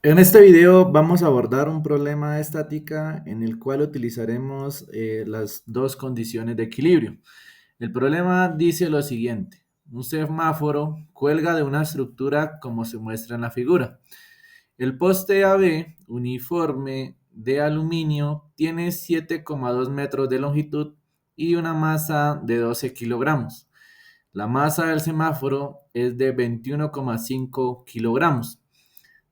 En este video vamos a abordar un problema de estática en el cual utilizaremos las dos condiciones de equilibrio. El problema dice lo siguiente: un semáforo cuelga de una estructura como se muestra en la figura. El poste AB uniforme de aluminio tiene 7,2 metros de longitud y una masa de 12 kilogramos. La masa del semáforo es de 21,5 kilogramos.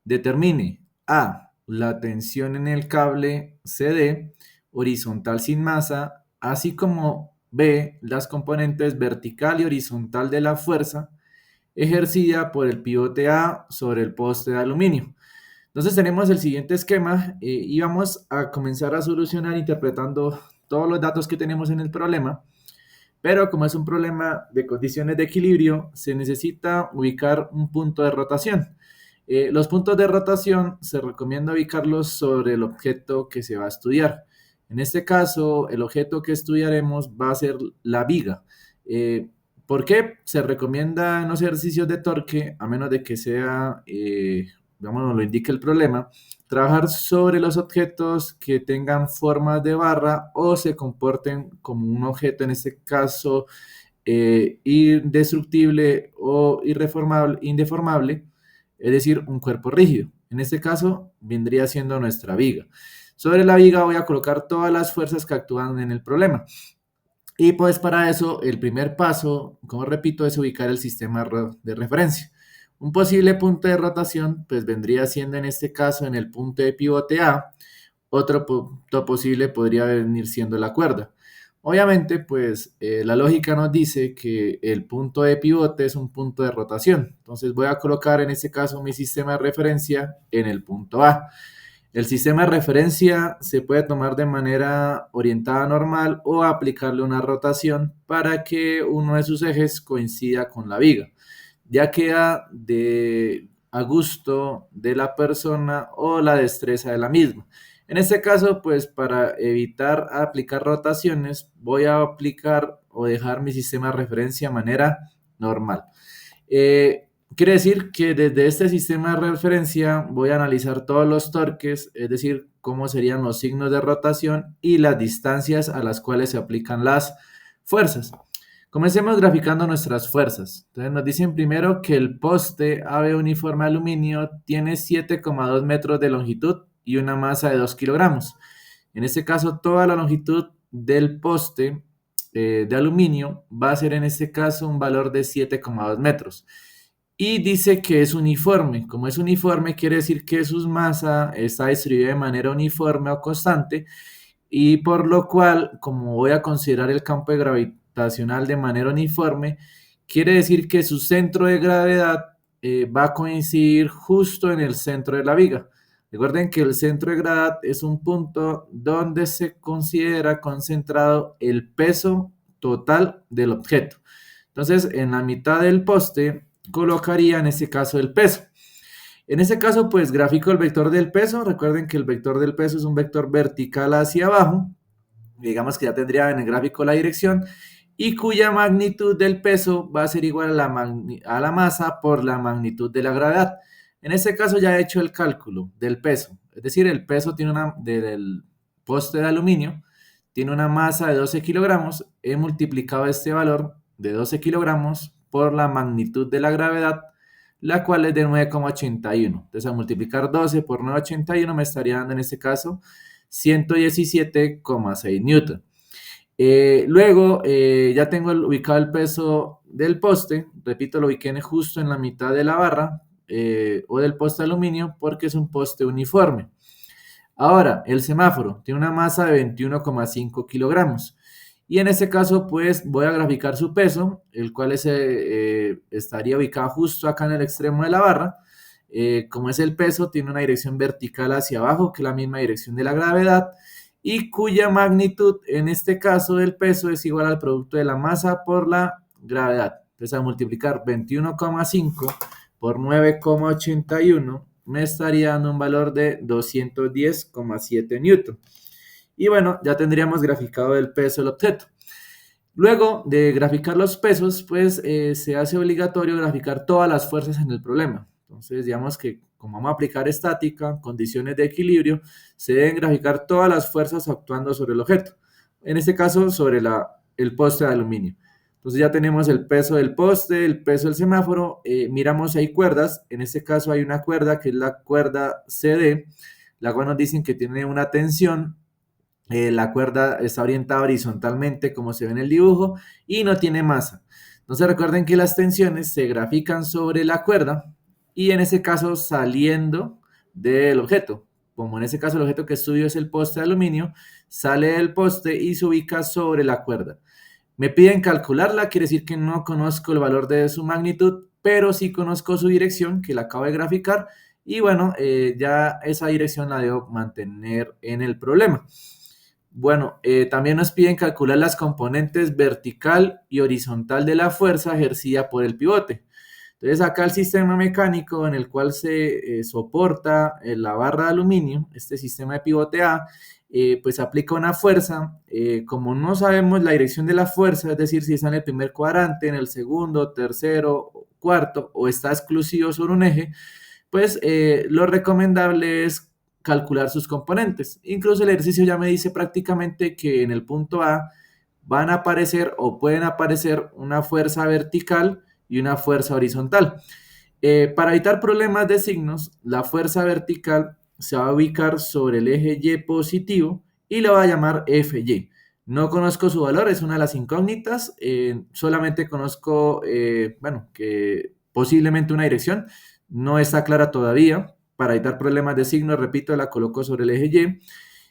Determine A. La tensión en el cable CD horizontal sin masa, así como B. Las componentes vertical y horizontal de la fuerza ejercida por el pivote A sobre el poste de aluminio. Entonces tenemos el siguiente esquema y vamos a comenzar a solucionar interpretando todos los datos que tenemos en el problema, pero como es un problema de condiciones de equilibrio, se necesita ubicar un punto de rotación. Los puntos de rotación se recomienda ubicarlos sobre el objeto que se va a estudiar. En este caso, el objeto que estudiaremos va a ser la viga. Eh, ¿Por qué? Se recomienda en los ejercicios de torque, a menos de que sea, digamos, nos lo indique el problema, trabajar sobre los objetos que tengan formas de barra o se comporten como un objeto, en este caso, indestructible o indeformable, es decir, un cuerpo rígido. En este caso, vendría siendo nuestra viga. Sobre la viga voy a colocar todas las fuerzas que actúan en el problema. Y pues para eso, el primer paso, como repito, es ubicar el sistema de referencia. Un posible punto de rotación, pues vendría siendo en este caso en el punto de pivote A. Otro punto posible podría venir siendo la cuerda. Obviamente, pues la lógica nos dice que el punto de pivote es un punto de rotación. Entonces voy a colocar en este caso mi sistema de referencia en el punto A. El sistema de referencia se puede tomar de manera orientada normal o aplicarle una rotación para que uno de sus ejes coincida con la viga. Ya queda a gusto de la persona o la destreza de la misma. En este caso, pues para evitar aplicar rotaciones, voy a aplicar o dejar mi sistema de referencia de manera normal. Quiere decir que desde este sistema de referencia voy a analizar todos los torques, es decir, cómo serían los signos de rotación y las distancias a las cuales se aplican las fuerzas. Comencemos graficando nuestras fuerzas. Entonces nos dicen primero que el poste AB uniforme aluminio tiene 7,2 metros de longitud y una masa de 2 kilogramos. En este caso, toda la longitud del poste de aluminio va a ser en este caso un valor de 7,2 metros. Y dice que es uniforme. Como es uniforme, quiere decir que su masa está distribuida de manera uniforme o constante, y por lo cual, como voy a considerar el campo gravitacional de manera uniforme, quiere decir que su centro de gravedad va a coincidir justo en el centro de la viga. Recuerden que el centro de gravedad es un punto donde se considera concentrado el peso total del objeto. Entonces, en la mitad del poste colocaría en este caso el peso. En este caso, pues grafico el vector del peso. Recuerden que el vector del peso es un vector vertical hacia abajo. Digamos que ya tendría en el gráfico la dirección y cuya magnitud del peso va a ser igual a la masa por la magnitud de la gravedad. En este caso ya he hecho el cálculo del peso. Es decir, el peso del poste de aluminio tiene una masa de 12 kilogramos. He multiplicado este valor de 12 kilogramos por la magnitud de la gravedad, la cual es de 9,81. Entonces, al multiplicar 12 por 9,81 me estaría dando en este caso 117,6 newton. Luego, ya tengo ubicado el peso del poste. Repito, lo ubiqué justo en la mitad de la barra o del poste de aluminio porque es un poste uniforme. Ahora, el semáforo tiene una masa de 21,5 kilogramos. Y en este caso, pues voy a graficar su peso, el cual estaría ubicado justo acá en el extremo de la barra. Como es el peso, tiene una dirección vertical hacia abajo, que es la misma dirección de la gravedad, y cuya magnitud, en este caso del peso, es igual al producto de la masa por la gravedad. Entonces, al multiplicar 21,5 por 9,81, me estaría dando un valor de 210,7 newton. Y bueno, ya tendríamos graficado el peso del objeto. Luego de graficar los pesos, pues se hace obligatorio graficar todas las fuerzas en el problema. Entonces, digamos que como vamos a aplicar estática, condiciones de equilibrio, se deben graficar todas las fuerzas actuando sobre el objeto. En este caso, sobre el poste de aluminio. Entonces ya tenemos el peso del poste, el peso del semáforo, miramos si hay cuerdas, en este caso hay una cuerda que es la cuerda CD, la cual nos dicen que tiene una tensión, la cuerda está orientada horizontalmente como se ve en el dibujo y no tiene masa. Entonces recuerden que las tensiones se grafican sobre la cuerda y en ese caso saliendo del objeto. Como en ese caso el objeto que estudio es el poste de aluminio, sale del poste y se ubica sobre la cuerda. Me piden calcularla, quiere decir que no conozco el valor de su magnitud, pero sí conozco su dirección, que la acabo de graficar, y bueno, ya esa dirección la debo mantener en el problema. Bueno, también nos piden calcular las componentes vertical y horizontal de la fuerza ejercida por el pivote. Entonces acá el sistema mecánico en el cual se soporta la barra de aluminio, este sistema de pivote A, pues aplica una fuerza. Como no sabemos la dirección de la fuerza, es decir, si está en el primer cuadrante, en el segundo, tercero, cuarto o está exclusivo sobre un eje, pues lo recomendable es calcular sus componentes. Incluso el ejercicio ya me dice prácticamente que en el punto A van a aparecer o pueden aparecer una fuerza vertical y una fuerza horizontal. Para evitar problemas de signos, la fuerza vertical se va a ubicar sobre el eje Y positivo y la va a llamar FY. No conozco su valor, es una de las incógnitas, solamente conozco, bueno, que posiblemente una dirección, no está clara todavía. Para evitar problemas de signos, repito, la coloco sobre el eje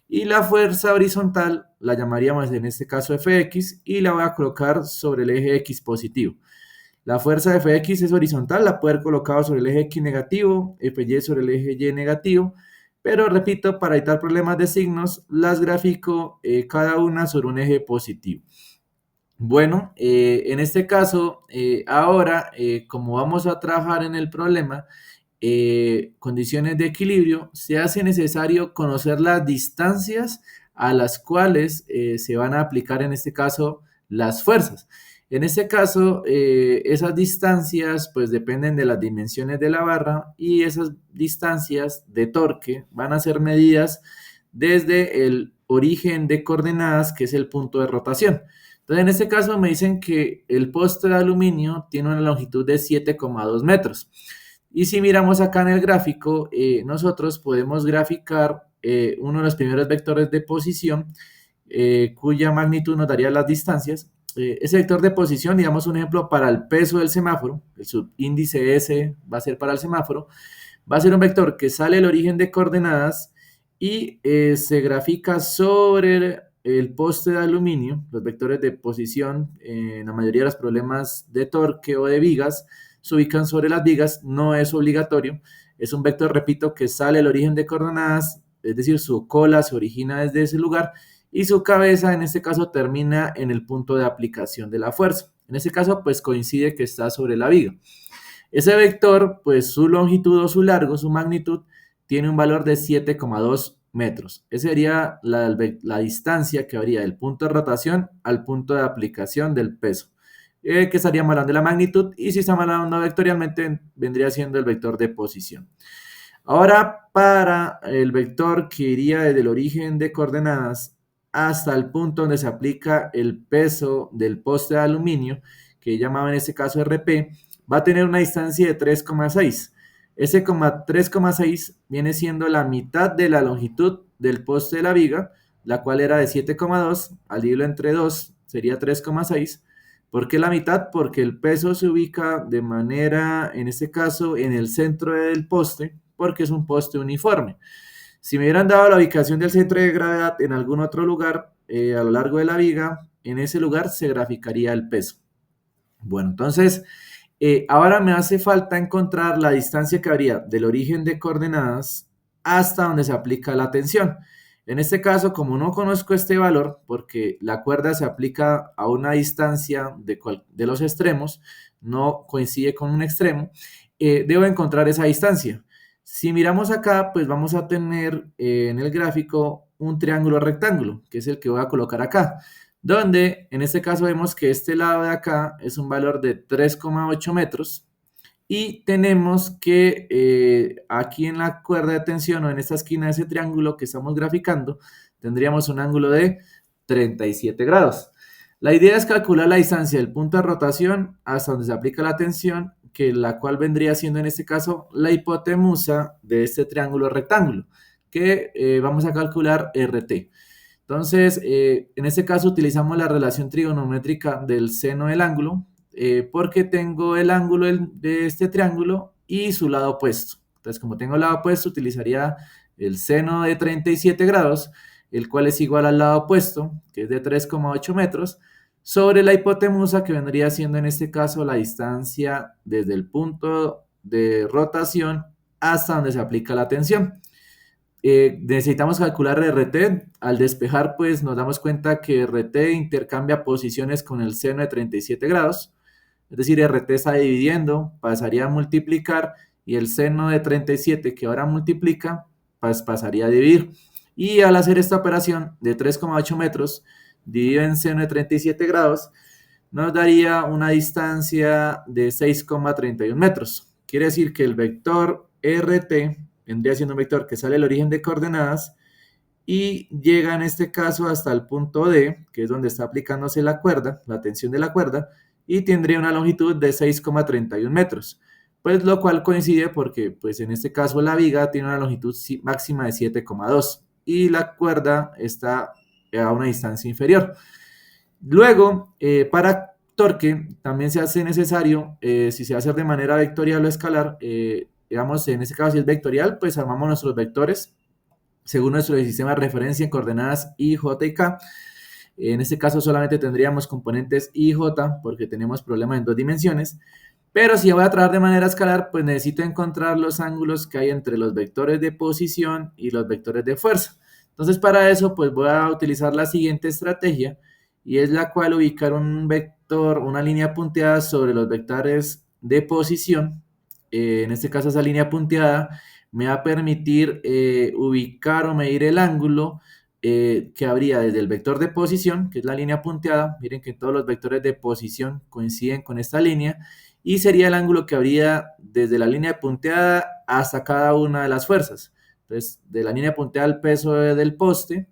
Y. Y la fuerza horizontal la llamaríamos en este caso Fx y la voy a colocar sobre el eje X positivo. La fuerza de Fx es horizontal, la puedo haber colocado sobre el eje X negativo, Fy sobre el eje Y negativo, pero repito, para evitar problemas de signos, las grafico cada una sobre un eje positivo. Bueno, en este caso, ahora, como vamos a trabajar en el problema, condiciones de equilibrio, se hace necesario conocer las distancias a las cuales se van a aplicar en este caso las fuerzas. En este caso, esas distancias pues dependen de las dimensiones de la barra y esas distancias de torque van a ser medidas desde el origen de coordenadas, que es el punto de rotación. Entonces, en este caso me dicen que el poste de aluminio tiene una longitud de 7,2 metros. Y si miramos acá en el gráfico, nosotros podemos graficar uno de los primeros vectores de posición, cuya magnitud nos daría las distancias. Ese vector de posición, digamos un ejemplo para el peso del semáforo, el subíndice S va a ser para el semáforo, va a ser un vector que sale del origen de coordenadas y se grafica sobre el poste de aluminio. Los vectores de posición en la mayoría de los problemas de torque o de vigas se ubican sobre las vigas, no es obligatorio, es un vector, repito, que sale del origen de coordenadas, es decir, su cola se origina desde ese lugar y su cabeza en este caso termina en el punto de aplicación de la fuerza. En este caso pues coincide que está sobre la viga. Ese vector, pues su longitud o su largo, su magnitud, tiene un valor de 7,2 metros. Esa sería la distancia que habría del punto de rotación al punto de aplicación del peso, que estaríamos hablando de la magnitud, y si estamos hablando vectorialmente, vendría siendo el vector de posición. Ahora, para el vector que iría desde el origen de coordenadas hasta el punto donde se aplica el peso del poste de aluminio, que llamaba en este caso RP, va a tener una distancia de 3,6. Ese 3,6 viene siendo la mitad de la longitud del poste de la viga, la cual era de 7,2, al hilo entre 2 sería 3,6. ¿Por qué la mitad? Porque el peso se ubica de manera, en este caso, en el centro del poste, porque es un poste uniforme. Si me hubieran dado la ubicación del centro de gravedad en algún otro lugar a lo largo de la viga, en ese lugar se graficaría el peso. Bueno, entonces, ahora me hace falta encontrar la distancia que habría del origen de coordenadas hasta donde se aplica la tensión. En este caso, como no conozco este valor, porque la cuerda se aplica a una distancia de los extremos, no coincide con un extremo, debo encontrar esa distancia. Si miramos acá, pues vamos a tener en el gráfico un triángulo rectángulo, que es el que voy a colocar acá, donde en este caso vemos que este lado de acá es un valor de 3,8 metros y tenemos que aquí en la cuerda de tensión o en esta esquina de ese triángulo que estamos graficando, tendríamos un ángulo de 37 grados. La idea es calcular la distancia del punto de rotación hasta donde se aplica la tensión, que la cual vendría siendo en este caso la hipotenusa de este triángulo rectángulo, que vamos a calcular RT. Entonces, en este caso utilizamos la relación trigonométrica del seno del ángulo, porque tengo el ángulo de este triángulo y su lado opuesto. Entonces, como tengo el lado opuesto, utilizaría el seno de 37 grados, el cual es igual al lado opuesto, que es de 3,8 metros, sobre la hipotenusa, que vendría siendo en este caso la distancia desde el punto de rotación hasta donde se aplica la tensión. Necesitamos calcular RT. Al despejar, pues nos damos cuenta que RT intercambia posiciones con el seno de 37 grados. Es decir, RT está dividiendo, pasaría a multiplicar, y el seno de 37 que ahora multiplica, pues pasaría a dividir. Y al hacer esta operación de 3,8 metros dividido en seno de 37 grados, nos daría una distancia de 6,31 metros. Quiere decir que el vector RT vendría siendo un vector que sale del origen de coordenadas y llega en este caso hasta el punto D, que es donde está aplicándose la cuerda, la tensión de la cuerda, y tendría una longitud de 6,31 metros. Pues lo cual coincide porque pues en este caso la viga tiene una longitud máxima de 7,2 y la cuerda está a una distancia inferior. Luego, para torque, también se hace necesario, si se va a hacer de manera vectorial o escalar, digamos, en este caso si es vectorial, pues armamos nuestros vectores según nuestro sistema de referencia en coordenadas I, J y K. En este caso solamente tendríamos componentes I y J porque tenemos problemas en 2 dimensiones. Pero si voy a trabajar de manera escalar, pues necesito encontrar los ángulos que hay entre los vectores de posición y los vectores de fuerza. Entonces, para eso, pues voy a utilizar la siguiente estrategia, y es la cual ubicar un vector, una línea punteada sobre los vectores de posición. En este caso, esa línea punteada me va a permitir ubicar o medir el ángulo que habría desde el vector de posición, que es la línea punteada. Miren que todos los vectores de posición coinciden con esta línea, y sería el ángulo que habría desde la línea punteada hasta cada una de las fuerzas. Entonces, de la línea punteada al peso del poste,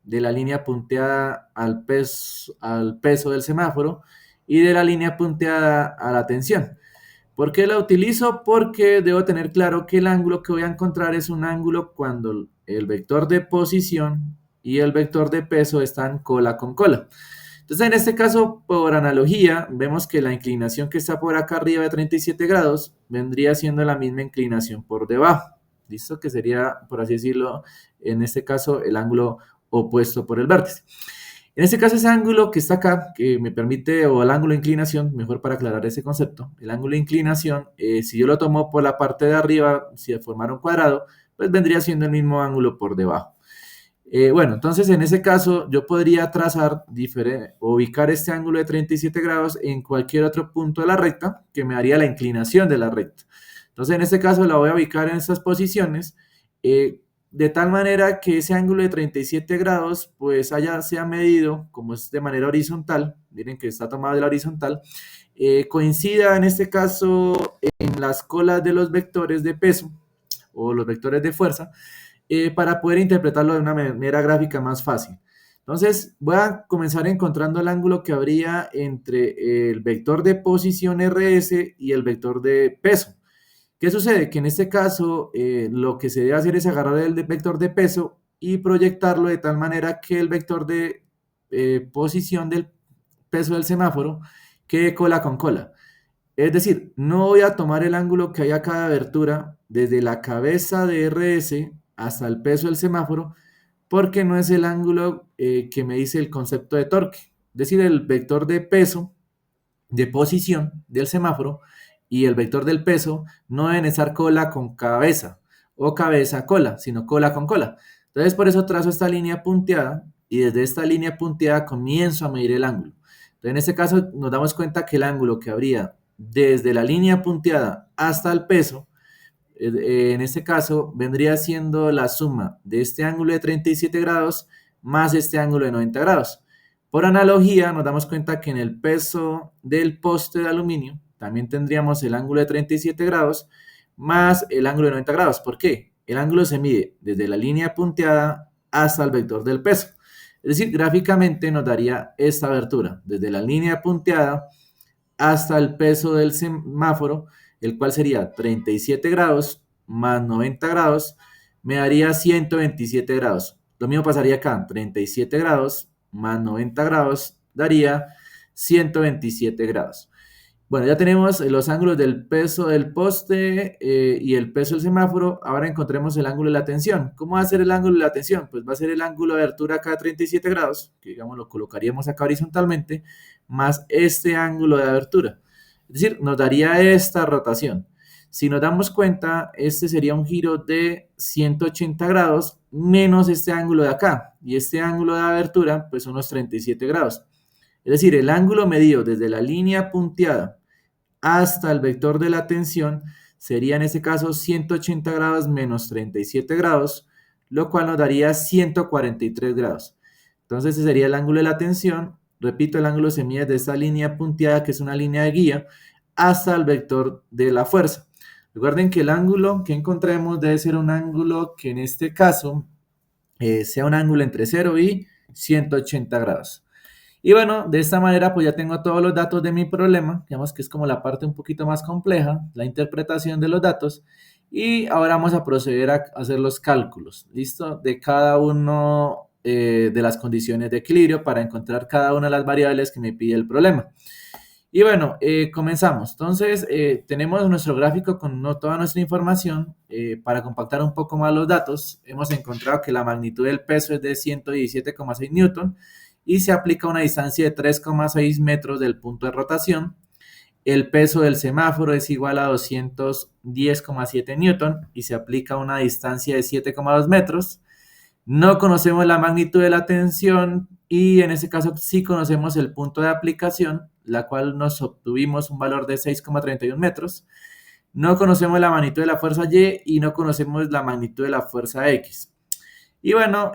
de la línea punteada al peso del semáforo, y de la línea punteada a la tensión. ¿Por qué la utilizo? Porque debo tener claro que el ángulo que voy a encontrar es un ángulo cuando el vector de posición y el vector de peso están cola con cola. Entonces, en este caso, por analogía, vemos que la inclinación que está por acá arriba de 37 grados vendría siendo la misma inclinación por debajo. ¿Listo? Que sería, por así decirlo, en este caso, el ángulo opuesto por el vértice. En este caso, ese ángulo que está acá, que me permite, o el ángulo de inclinación, mejor para aclarar ese concepto, el ángulo de inclinación, si yo lo tomo por la parte de arriba, si formara un cuadrado, pues vendría siendo el mismo ángulo por debajo. Bueno, entonces en ese caso yo podría trazar, ubicar este ángulo de 37 grados en cualquier otro punto de la recta que me daría la inclinación de la recta. Entonces en este caso la voy a ubicar en estas posiciones, de tal manera que ese ángulo de 37 grados pues sea medido, como es de manera horizontal, miren que está tomado de la horizontal, coincida en este caso en las colas de los vectores de peso o los vectores de fuerza, para poder interpretarlo de una manera gráfica más fácil. Entonces, voy a comenzar encontrando el ángulo que habría entre el vector de posición RS y el vector de peso. ¿Qué sucede? Que en este caso, lo que se debe hacer es agarrar el vector de peso y proyectarlo de tal manera que el vector de posición del peso del semáforo quede cola con cola. Es decir, no voy a tomar el ángulo que hay a cada abertura desde la cabeza de RS hasta el peso del semáforo, porque no es el ángulo que me dice el concepto de torque. Es decir, el vector de peso, de posición del semáforo, y el vector del peso no deben estar cola con cabeza o cabeza cola, sino cola con cola. Entonces, por eso trazo esta línea punteada, y desde esta línea punteada comienzo a medir el ángulo. Entonces, en este caso nos damos cuenta que el ángulo que habría desde la línea punteada hasta el peso, en este caso vendría siendo la suma de este ángulo de 37 grados más este ángulo de 90 grados. Por analogía, nos damos cuenta que en el peso del poste de aluminio también tendríamos el ángulo de 37 grados más el ángulo de 90 grados. ¿Por qué? El ángulo se mide desde la línea punteada hasta el vector del peso. Es decir, gráficamente nos daría esta abertura, desde la línea punteada hasta el peso del semáforo, el cual sería 37 grados más 90 grados, me daría 127 grados. Lo mismo pasaría acá, 37 grados más 90 grados daría 127 grados. Bueno, ya tenemos los ángulos del peso del poste y el peso del semáforo. Ahora encontremos el ángulo de la tensión. ¿Cómo va a ser el ángulo de la tensión? Pues va a ser el ángulo de abertura acá a 37 grados, que digamos lo colocaríamos acá horizontalmente, más este ángulo de abertura. Es decir, nos daría esta rotación. Si nos damos cuenta, este sería un giro de 180 grados menos este ángulo de acá. Y este ángulo de abertura, pues son los 37 grados. Es decir, el ángulo medido desde la línea punteada hasta el vector de la tensión sería en este caso 180 grados menos 37 grados, lo cual nos daría 143 grados. Entonces ese sería el ángulo de la tensión. Repito, el ángulo se mide desde esta línea punteada, que es una línea de guía, hasta el vector de la fuerza. Recuerden que el ángulo que encontremos debe ser un ángulo que en este caso sea un ángulo entre 0 y 180 grados. Y bueno, de esta manera pues ya tengo todos los datos de mi problema, digamos que es como la parte un poquito más compleja, la interpretación de los datos, y ahora vamos a proceder a hacer los cálculos, ¿listo? De cada uno de las condiciones de equilibrio para encontrar cada una de las variables que me pide el problema. Y bueno, comenzamos. Entonces, tenemos nuestro gráfico con toda nuestra información. Para compactar un poco más los datos, hemos encontrado que la magnitud del peso es de 117,6 newton y se aplica una distancia de 3,6 metros del punto de rotación. El peso del semáforo es igual a 210,7 newton y se aplica una distancia de 7,2 metros. No conocemos la magnitud de la tensión y en este caso sí conocemos el punto de aplicación, la cual nos obtuvimos un valor de 6,31 metros. No conocemos la magnitud de la fuerza Y y no conocemos la magnitud de la fuerza X. Y bueno,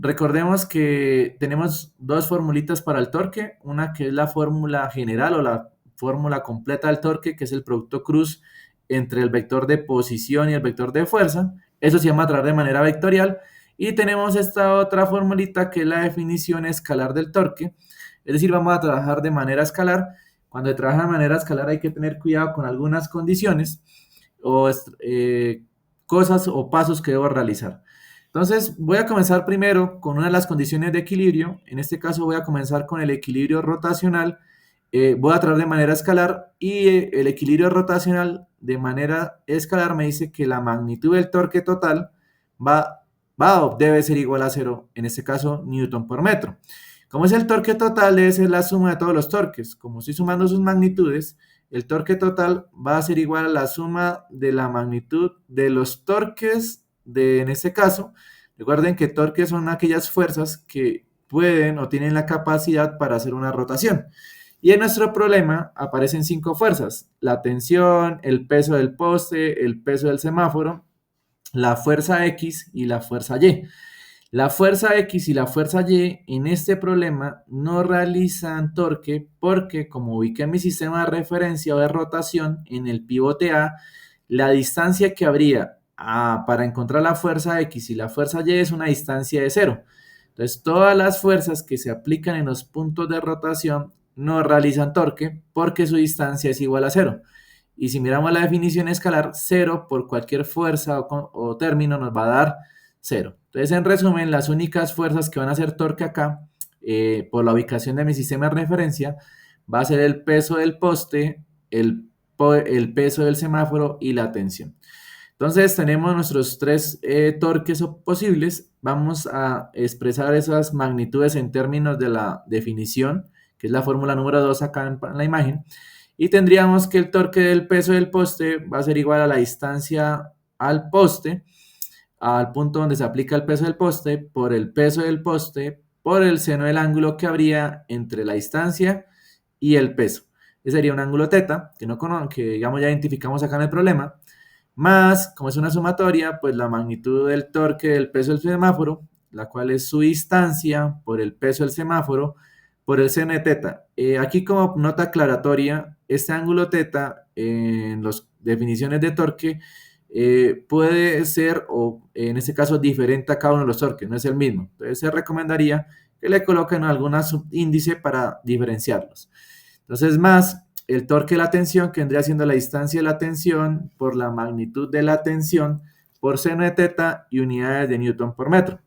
recordemos que tenemos dos formulitas para el torque, una que es la fórmula general o la fórmula completa del torque, que es el producto cruz entre el vector de posición y el vector de fuerza. Eso se llama a trabajar de manera vectorial. Y tenemos esta otra formulita que es la definición escalar del torque. Es decir, vamos a trabajar de manera escalar. Cuando se trabaja de manera escalar hay que tener cuidado con algunas condiciones o cosas o pasos que debo realizar. Entonces voy a comenzar primero con una de las condiciones de equilibrio. En este caso voy a comenzar con el equilibrio rotacional. Voy a trabajar de manera escalar y el equilibrio rotacional de manera escalar me dice que la magnitud del torque total debe ser igual a 0, en este caso newton por metro. Como es el torque total, debe ser la suma de todos los torques. Como estoy sumando sus magnitudes, el torque total va a ser igual a la suma de la magnitud de los torques en este caso. Recuerden que torques son aquellas fuerzas que pueden o tienen la capacidad para hacer una rotación. Y en nuestro problema aparecen 5 fuerzas: la tensión, el peso del poste, el peso del semáforo, la fuerza X y la fuerza Y. La fuerza X y la fuerza Y en este problema no realizan torque porque, como ubiqué mi sistema de referencia o de rotación en el pivote A, la distancia que habría para encontrar la fuerza X y la fuerza Y es una distancia de 0. Entonces, todas las fuerzas que se aplican en los puntos de rotación no realizan torque porque su distancia es igual a 0. Y si miramos la definición escalar, 0 por cualquier fuerza o término nos va a dar 0. Entonces, en resumen, las únicas fuerzas que van a hacer torque acá, por la ubicación de mi sistema de referencia, va a ser el peso del poste, el peso del semáforo y la tensión. Entonces, tenemos nuestros 3 torques posibles. Vamos a expresar esas magnitudes en términos de la definición, que es la fórmula número 2 acá en la imagen. Y tendríamos que el torque del peso del poste va a ser igual a la distancia al poste, al punto donde se aplica el peso del poste, por el peso del poste, por el seno del ángulo que habría entre la distancia y el peso. Ese sería un ángulo teta, que digamos ya identificamos acá en el problema, más, como es una sumatoria, pues la magnitud del torque del peso del semáforo, la cual es su distancia por el peso del semáforo, por el seno de teta. Aquí como nota aclaratoria, este ángulo teta en las definiciones de torque puede ser, o en este caso, diferente a cada uno de los torques, no es el mismo. Entonces se recomendaría que le coloquen alguna subíndice para diferenciarlos. Entonces, más el torque de la tensión, que vendría siendo la distancia de la tensión por la magnitud de la tensión por seno de teta y unidades de Newton por metro.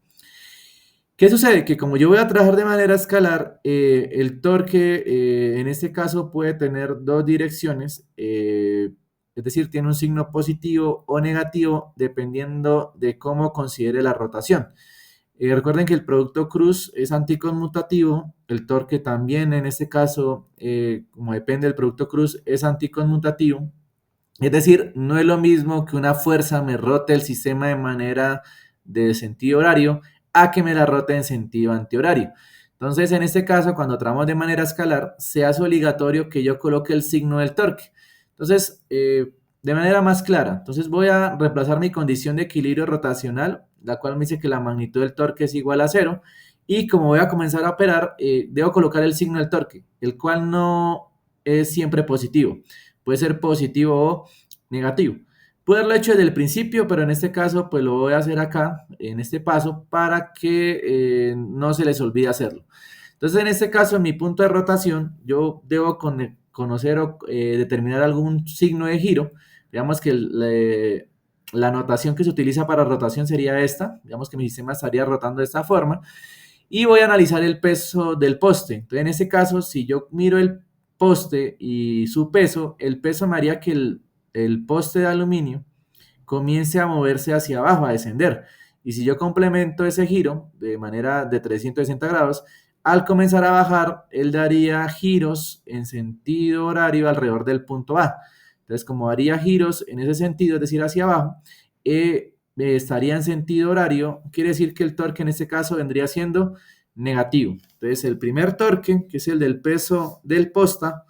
¿Qué sucede? Que como yo voy a trabajar de manera escalar, el torque en este caso puede tener dos direcciones, es decir, tiene un signo positivo o negativo dependiendo de cómo considere la rotación. Recuerden que el producto cruz es anticonmutativo, el torque también en este caso, como depende del producto cruz, es anticonmutativo. Es decir, no es lo mismo que una fuerza me rote el sistema de manera de sentido horario a que me la rote en sentido antihorario. Entonces, en este caso, cuando trabajamos de manera escalar, se hace obligatorio que yo coloque el signo del torque. Entonces, de manera más clara, entonces voy a reemplazar mi condición de equilibrio rotacional, la cual me dice que la magnitud del torque es igual a 0. Y como voy a comenzar a operar, debo colocar el signo del torque, el cual no es siempre positivo. Puede ser positivo o negativo. Pude haberlo hecho desde el principio, pero en este caso pues lo voy a hacer acá, en este paso, para que no se les olvide hacerlo. Entonces, en este caso, en mi punto de rotación, yo debo conocer o determinar algún signo de giro. Digamos que la notación que se utiliza para rotación sería esta. Digamos que mi sistema estaría rotando de esta forma. Y voy a analizar el peso del poste. Entonces, en este caso, si yo miro el poste y su peso, el peso me haría que el poste de aluminio comience a moverse hacia abajo, a descender. Y si yo complemento ese giro de manera de 360 grados, al comenzar a bajar, él daría giros en sentido horario alrededor del punto A. Entonces, como haría giros en ese sentido, es decir, hacia abajo, estaría en sentido horario, quiere decir que el torque en este caso vendría siendo negativo. Entonces, el primer torque, que es el del peso del posta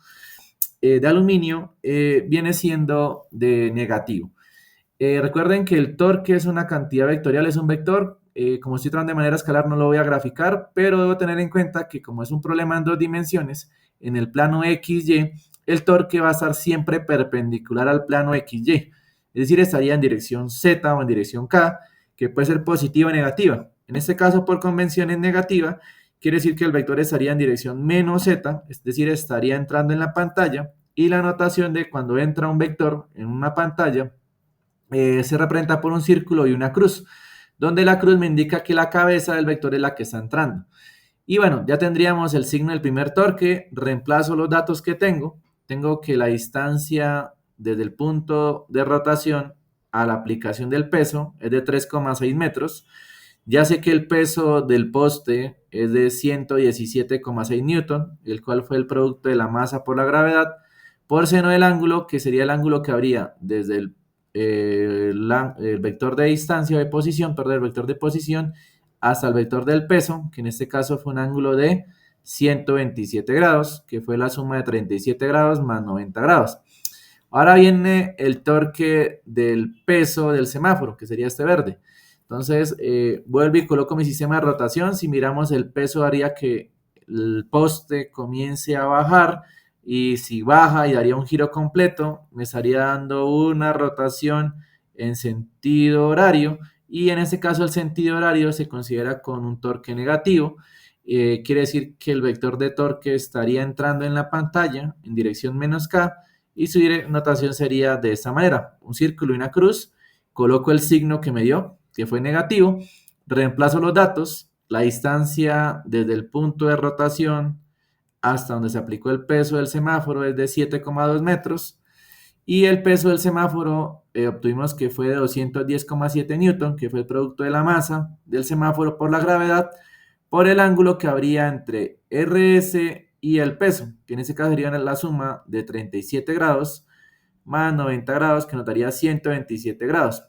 de aluminio, viene siendo de negativo. Recuerden que el torque es una cantidad vectorial, es un vector. Como estoy trabajando de manera escalar, no lo voy a graficar, pero debo tener en cuenta que como es un problema en dos dimensiones, en el plano XY, el torque va a estar siempre perpendicular al plano XY. Es decir, estaría en dirección Z o en dirección K, que puede ser positiva o negativa. En este caso, por convención es negativa, quiere decir que el vector estaría en dirección menos Z, es decir, estaría entrando en la pantalla, y la notación de cuando entra un vector en una pantalla se representa por un círculo y una cruz, donde la cruz me indica que la cabeza del vector es la que está entrando. Y bueno, ya tendríamos el signo del primer torque, reemplazo los datos que tengo que la distancia desde el punto de rotación a la aplicación del peso es de 3,6 metros, ya sé que el peso del poste es de 117,6 newton, el cual fue el producto de la masa por la gravedad, por seno del ángulo, que sería el ángulo que habría desde el vector de distancia o de posición, perdón, el vector de posición hasta el vector del peso, que en este caso fue un ángulo de 127 grados, que fue la suma de 37 grados más 90 grados. Ahora viene el torque del peso del semáforo, que sería este verde. Entonces, vuelvo y coloco mi sistema de rotación. Si miramos, el peso haría que el poste comience a bajar, y si baja y daría un giro completo, me estaría dando una rotación en sentido horario, y en este caso el sentido horario se considera con un torque negativo. Quiere decir que el vector de torque estaría entrando en la pantalla en dirección menos K, y su notación sería de esta manera: un círculo y una cruz. Coloco el signo que me dio, que fue negativo, reemplazo los datos, la distancia desde el punto de rotación hasta donde se aplicó el peso del semáforo es de 7,2 metros, y el peso del semáforo obtuvimos que fue de 210,7 newton, que fue el producto de la masa del semáforo por la gravedad, por el ángulo que habría entre RS y el peso, que en este caso sería la suma de 37 grados más 90 grados, que nos daría 127 grados.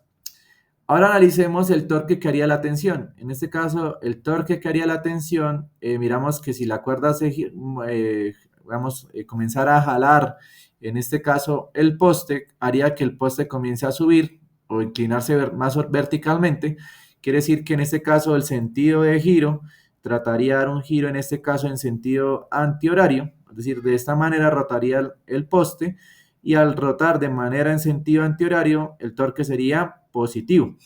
Ahora analicemos el torque que haría la tensión. En este caso, el torque que haría la tensión, miramos que si la cuerda comenzara a jalar, en este caso el poste, haría que el poste comience a subir o inclinarse más verticalmente. Quiere decir que en este caso el sentido de giro trataría de dar un giro, en este caso en sentido antihorario, es decir, de esta manera rotaría el poste y al rotar de manera en sentido antihorario, el torque sería positivo.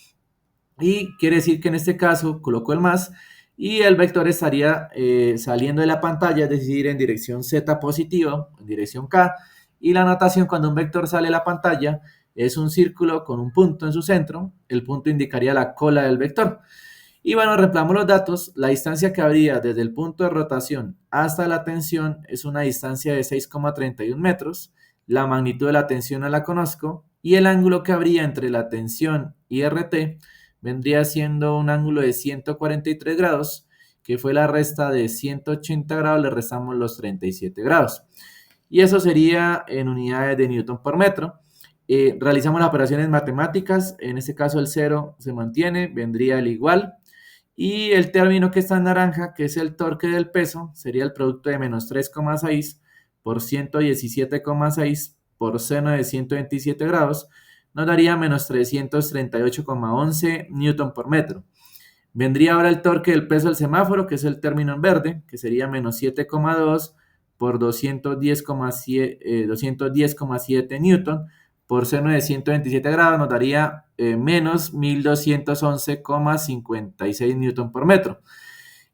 Y quiere decir que en este caso coloco el más y el vector estaría saliendo de la pantalla, es decir, en dirección Z positiva, en dirección K, y la notación cuando un vector sale de la pantalla es un círculo con un punto en su centro, el punto indicaría la cola del vector. Y bueno, reemplazamos los datos, la distancia que habría desde el punto de rotación hasta la tensión es una distancia de 6,31 metros, la magnitud de la tensión no la conozco, y el ángulo que habría entre la tensión y RT vendría siendo un ángulo de 143 grados, que fue la resta de 180 grados, le restamos los 37 grados. Y eso sería en unidades de Newton por metro. Realizamos las operaciones matemáticas, en este caso el cero se mantiene, vendría el igual. Y el término que está en naranja, que es el torque del peso, sería el producto de menos 3,6 por 117,6 por seno de 127 grados, nos daría menos 338,11 newton por metro. Vendría ahora el torque del peso del semáforo, que es el término en verde, que sería menos 7,2 por 210,7 newton por seno de 127 grados, nos daría menos 1211,56 newton por metro.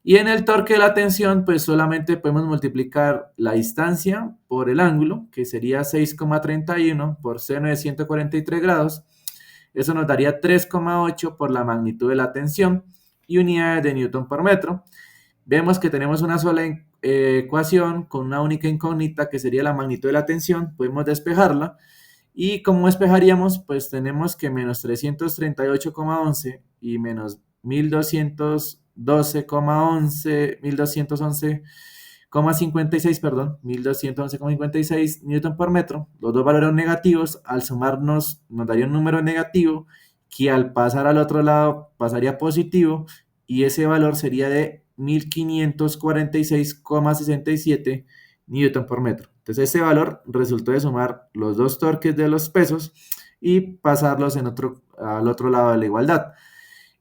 Y en el torque de la tensión, pues solamente podemos multiplicar la distancia por el ángulo, que sería 6,31 por seno de 143 grados. Eso nos daría 3,8 por la magnitud de la tensión y unidades de newton por metro. Vemos que tenemos una sola ecuación con una única incógnita que sería la magnitud de la tensión. Podemos despejarla. Y como despejaríamos, pues tenemos que menos 338,11 y menos 1211,56, perdón, 1211,56 newton por metro. Los dos valores negativos, al sumarnos nos daría un número negativo que al pasar al otro lado pasaría positivo y ese valor sería de 1546,67 newton por metro. Entonces ese valor resultó de sumar los dos torques de los pesos y pasarlos al otro lado de la igualdad.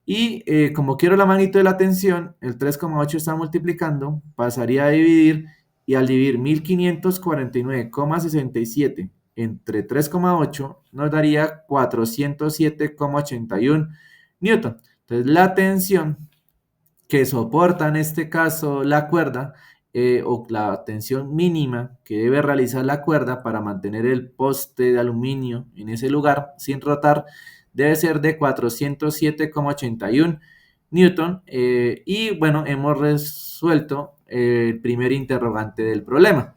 Y como quiero la magnitud de la tensión, el 3,8 está multiplicando, pasaría a dividir y al dividir 1549,67 entre 3,8 nos daría 407,81 newton. Entonces la tensión que soporta en este caso la cuerda o la tensión mínima que debe realizar la cuerda para mantener el poste de aluminio en ese lugar sin rotar debe ser de 407,81 newton y bueno, hemos resuelto el primer interrogante del problema.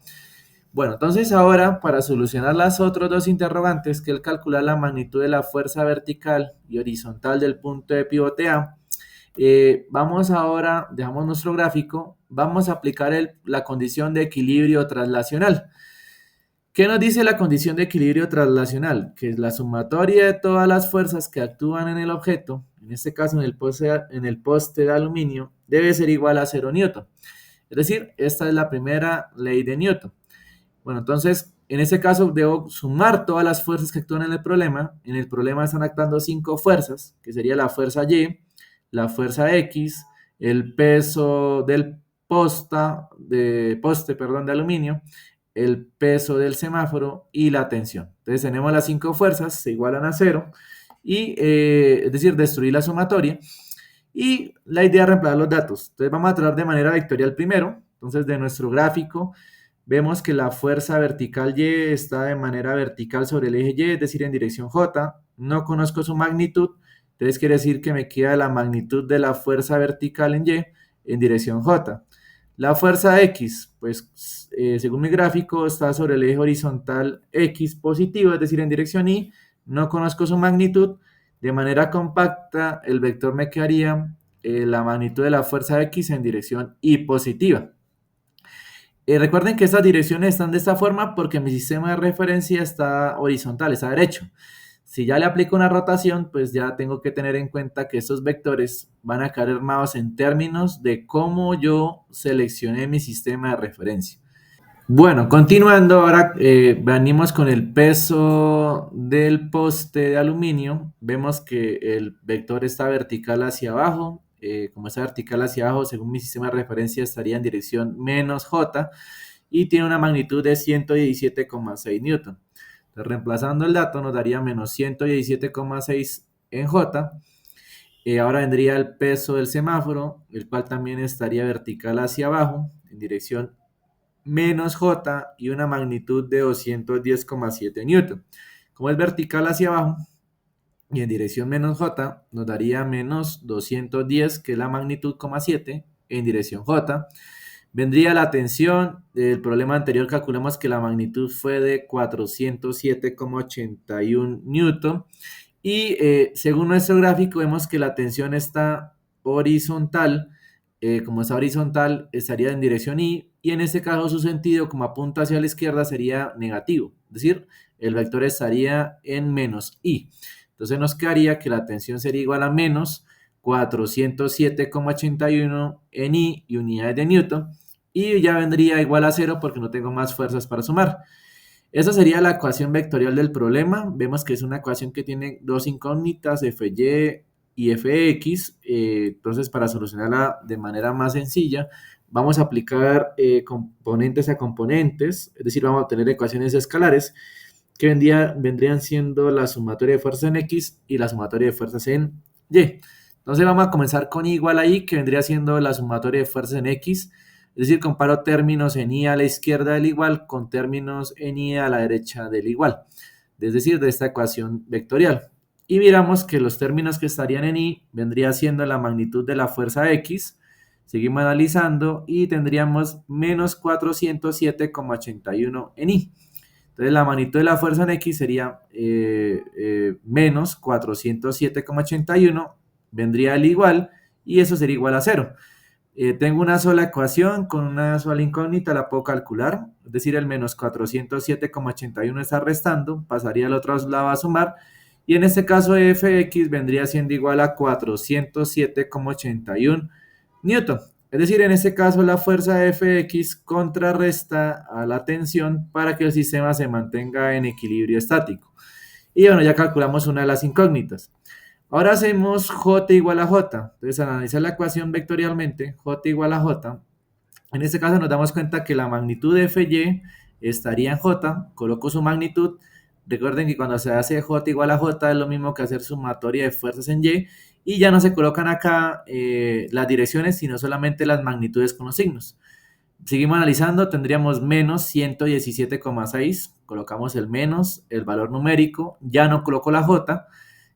Bueno, entonces ahora para solucionar las otras dos interrogantes, que es calcular la magnitud de la fuerza vertical y horizontal del punto de pivote A, vamos ahora, dejamos nuestro gráfico, vamos a aplicar la condición de equilibrio traslacional. ¿Qué nos dice la condición de equilibrio traslacional? Que es la sumatoria de todas las fuerzas que actúan en el objeto, en este caso en el poste de aluminio, debe ser igual a 0 newton. Es decir, esta es la primera ley de Newton. Bueno, entonces, en este caso debo sumar todas las fuerzas que actúan en el problema. En el problema están actuando 5 fuerzas, que sería la fuerza Y, la fuerza X, el peso del poste, de aluminio, el peso del semáforo y la tensión. Entonces tenemos las 5 fuerzas, se igualan a 0, y, es decir, destruir la sumatoria. Y la idea es reemplazar los datos. Entonces vamos a tratar de manera vectorial primero. Entonces de nuestro gráfico vemos que la fuerza vertical Y está de manera vertical sobre el eje Y, es decir, en dirección J. No conozco su magnitud, entonces quiere decir que me queda la magnitud de la fuerza vertical en Y en dirección J. La fuerza X, pues según mi gráfico, está sobre el eje horizontal X positivo, es decir, en dirección Y. No conozco su magnitud. De manera compacta, el vector me quedaría la magnitud de la fuerza X en dirección Y positiva. Recuerden que estas direcciones están de esta forma porque mi sistema de referencia está horizontal, está derecho. Si ya le aplico una rotación, pues ya tengo que tener en cuenta que estos vectores van a quedar armados en términos de cómo yo seleccioné mi sistema de referencia. Bueno, continuando, ahora venimos con el peso del poste de aluminio. Vemos que el vector está vertical hacia abajo. Como está vertical hacia abajo, según mi sistema de referencia, estaría en dirección menos J. y tiene una magnitud de 117,6 newton. Entonces, reemplazando el dato nos daría menos 117,6 en J. Ahora vendría el peso del semáforo, el cual también estaría vertical hacia abajo, en dirección menos J y una magnitud de 210,7 newton. Como es vertical hacia abajo y en dirección menos J, nos daría menos 210, que es la magnitud, 7 en dirección J. Vendría la tensión del problema anterior, calculamos que la magnitud fue de 407,81 newton. Y según nuestro gráfico vemos que la tensión está horizontal. Como está horizontal, estaría en dirección y en este caso su sentido, como apunta hacia la izquierda, sería negativo. Es decir, el vector estaría en menos I. Entonces nos quedaría que la tensión sería igual a menos 407,81 en I y unidades de Newton. Y ya vendría igual a 0 porque no tengo más fuerzas para sumar. Esa sería la ecuación vectorial del problema. Vemos que es una ecuación que tiene dos incógnitas, Fy y Fx. Entonces, para solucionarla de manera más sencilla, vamos a aplicar componentes a componentes, es decir, vamos a obtener ecuaciones escalares que vendrían siendo la sumatoria de fuerzas en X y la sumatoria de fuerzas en Y. Entonces, vamos a comenzar con I igual a I, que vendría siendo la sumatoria de fuerzas en X. Es decir, comparo términos en I a la izquierda del igual con términos en I a la derecha del igual. Es decir, de esta ecuación vectorial. Y miramos que los términos que estarían en I vendría siendo la magnitud de la fuerza X. Seguimos analizando y tendríamos menos 407,81 en I. Entonces la magnitud de la fuerza en X sería menos 407,81, vendría al igual y eso sería igual a 0. Tengo una sola ecuación con una sola incógnita, la puedo calcular, es decir, el menos 407,81 está restando, pasaría al otro lado a sumar, y en este caso Fx vendría siendo igual a 407,81 newton. Es decir, en este caso la fuerza de Fx contrarresta a la tensión para que el sistema se mantenga en equilibrio estático. Y bueno, ya calculamos una de las incógnitas. Ahora hacemos J igual a J. Entonces, al analizar la ecuación vectorialmente, J igual a J, en este caso nos damos cuenta que la magnitud de Fy estaría en J, coloco su magnitud. Recuerden que cuando se hace J igual a J es lo mismo que hacer sumatoria de fuerzas en y ya no se colocan acá las direcciones, sino solamente las magnitudes con los signos. Seguimos analizando, tendríamos menos 117,6, colocamos el menos, el valor numérico, ya no coloco la J.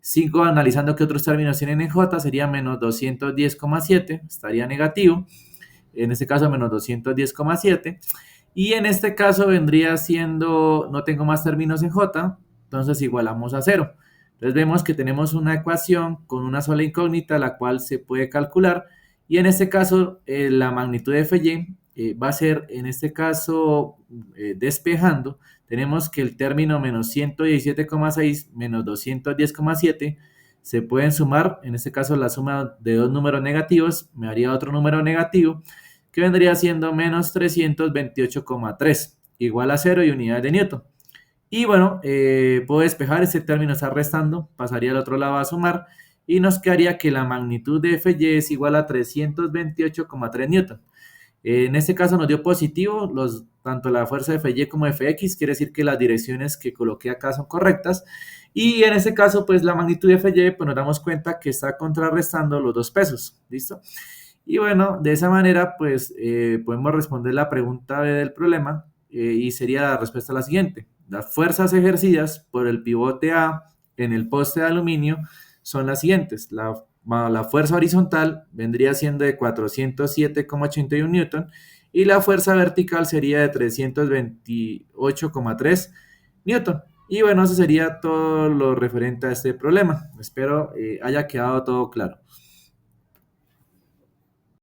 Sigo analizando qué otros términos tienen en J, sería menos 210,7, estaría negativo, en este caso menos 210,7, y en este caso vendría siendo, no tengo más términos en J, entonces igualamos a 0. Entonces vemos que tenemos una ecuación con una sola incógnita, la cual se puede calcular, y en este caso la magnitud de Fy va a ser, en este caso, despejando, tenemos que el término menos 117,6 menos 210,7 se pueden sumar, en este caso la suma de dos números negativos me daría otro número negativo, que vendría siendo menos 328,3, igual a 0 y unidades de Newton. Y bueno, puedo despejar, este término está restando, pasaría al otro lado a sumar, y nos quedaría que la magnitud de Fy es igual a 328,3 newton. En este caso nos dio positivo, tanto la fuerza de Fy como de Fx, quiere decir que las direcciones que coloqué acá son correctas. Y en este caso, pues la magnitud de Fy, pues nos damos cuenta que está contrarrestando los dos pesos, ¿listo? Y bueno, de esa manera, pues podemos responder la pregunta B del problema y sería la respuesta la siguiente. Las fuerzas ejercidas por el pivote A en el poste de aluminio son las siguientes. La fuerza horizontal vendría siendo de 407,81 newton y la fuerza vertical sería de 328,3 newton. Y bueno, eso sería todo lo referente a este problema. Espero haya quedado todo claro.